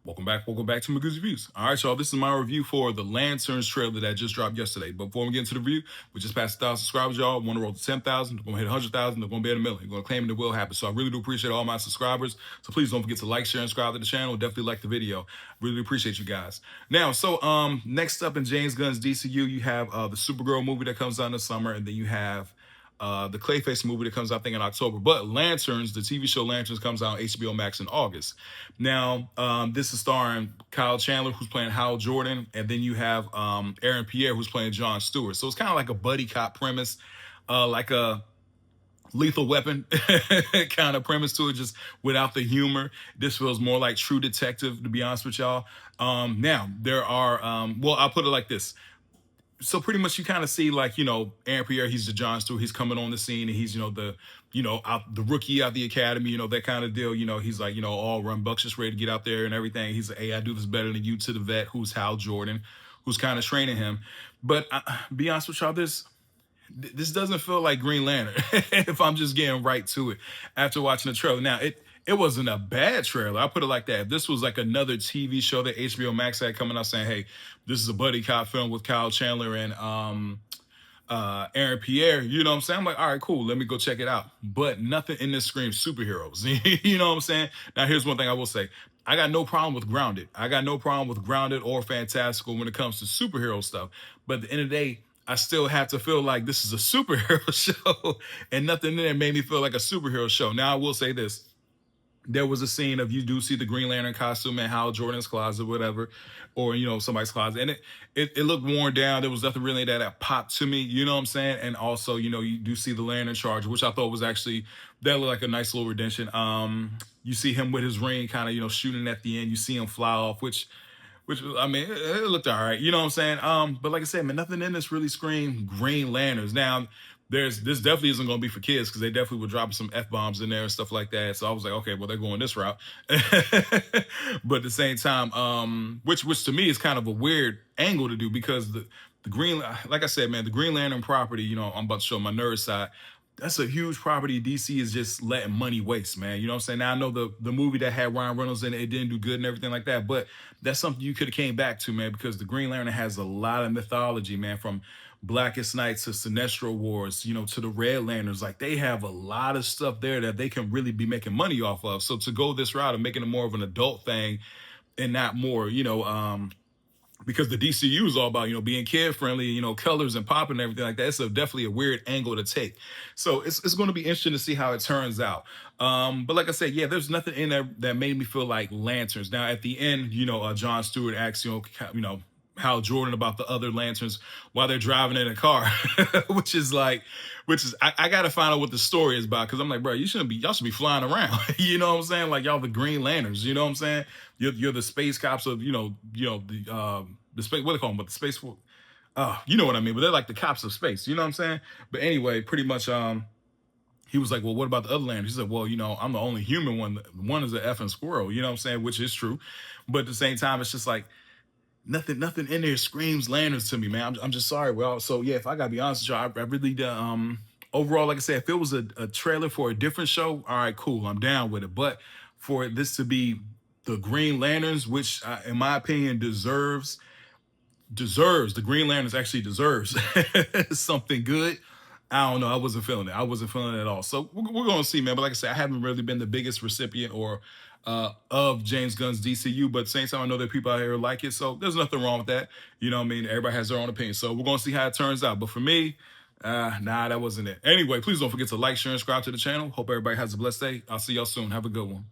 Welcome back to my Goose Reviews. All right, y'all, this is my review for the Lanterns trailer that just dropped yesterday. But before we get into the review, we just passed 1,000 subscribers, y'all. Want to roll to 10,000, we're going to hit 100,000, they're going to be at a million. We're going to claim it will happen. So I really do appreciate all my subscribers. So please don't forget to like, share, and subscribe to the channel. Definitely like the video. Really appreciate you guys. Now, so next up in James Gunn's DCU, you have the Supergirl movie that comes out in the summer, and then you have the Clayface movie that comes out, I think, in October. But Lanterns, the TV show Lanterns, comes out on HBO Max in August. Now, this is starring Kyle Chandler, who's playing Hal Jordan, and then you have Aaron Pierre, who's playing John Stewart. So it's kind of like a buddy cop premise, like a Lethal Weapon kind of premise to it, just without the humor. This feels more like True Detective, to be honest with y'all. Now, there are, well, I'll put it like this. So pretty much you kind of see, like, Aaron Pierre, he's the John Stewart, he's coming on the scene, and he's, the rookie out the academy, that kind of deal. He's like, all rambunctious, ready to get out there and everything. He's like, hey, I do this better than you, to the vet, who's Hal Jordan, who's kind of training him. But be honest with y'all, this doesn't feel like Green Lantern, if I'm just getting right to it after watching the trailer. Now, it wasn't a bad trailer. I'll put it like that. If this was like another TV show that HBO Max had coming out saying, hey, this is a buddy cop film with Kyle Chandler and Aaron Pierre, you know what I'm saying? I'm like, all right, cool, let me go check it out. But nothing in this screams superheroes. You know what I'm saying? Now, here's one thing I will say. I got no problem with Grounded. I got no problem with Grounded or Fantastical when it comes to superhero stuff. But at the end of the day, I still have to feel like this is a superhero show, and nothing in there made me feel like a superhero show. Now, I will say this. There was a scene of, you do see the Green Lantern costume in Hal Jordan's closet, whatever, or, somebody's closet. And it looked worn down. There was nothing really that popped to me, you know what I'm saying? And also, you do see the Lantern Charger, which I thought was actually, that looked like a nice little redemption. You see him with his ring kind of, shooting at the end. You see him fly off, which I mean, it looked all right, you know what I'm saying? But like I said, man, nothing in this really screamed Green Lanterns. Now, this definitely isn't going to be for kids, because they definitely were dropping some F-bombs in there and stuff like that. So I was like, okay, well, they're going this route. But at the same time, which to me is kind of a weird angle to do, because the Green, like I said, man, the Green Lantern property, I'm about to show my nerd side. That's a huge property. DC is just letting money waste, man. You know what I'm saying? Now, I know the movie that had Ryan Reynolds in it didn't do good and everything like that, but that's something you could have came back to, man, because the Green Lantern has a lot of mythology, man, from Blackest Night to Sinestro Wars, to the Red Lanterns. Like, they have a lot of stuff there that they can really be making money off of. So to go this route of making it more of an adult thing and not more, because the DCU is all about, being kid-friendly, colors and popping and everything like that. It's definitely a weird angle to take. So it's going to be interesting to see how it turns out. But like I said, yeah, there's nothing in there that made me feel like Lanterns. Now, at the end, John Stewart asks, Hal Jordan about the other Lanterns while they're driving in a car, which is I got to find out what the story is about, because I'm like, bro, y'all should be flying around. You know what I'm saying? Like, y'all the Green Lanterns, you know what I'm saying? You're the space cops of, the space, what do they call them? But the space, you know what I mean? But they're like the cops of space, you know what I'm saying? But anyway, pretty much, he was like, well, what about the other Lanterns? He said, well, I'm the only human one. One is an effing squirrel, you know what I'm saying? Which is true. But at the same time, it's just like, nothing in there screams Lanterns to me, man. I'm just sorry. Well, so yeah, if I gotta be honest with y'all, I really, overall, like I said, if it was a trailer for a different show, all right, cool, I'm down with it. But for this to be the Green Lanterns, which in my opinion deserves, the Green Lanterns actually deserves something good. I don't know. I wasn't feeling it. I wasn't feeling it at all. So we're going to see, man. But like I said, I haven't really been the biggest recipient of James Gunn's DCU. But at the same time, I know that people out here like it. So there's nothing wrong with that. You know what I mean? Everybody has their own opinion. So we're going to see how it turns out. But for me, nah, that wasn't it. Anyway, please don't forget to like, share, and subscribe to the channel. Hope everybody has a blessed day. I'll see y'all soon. Have a good one.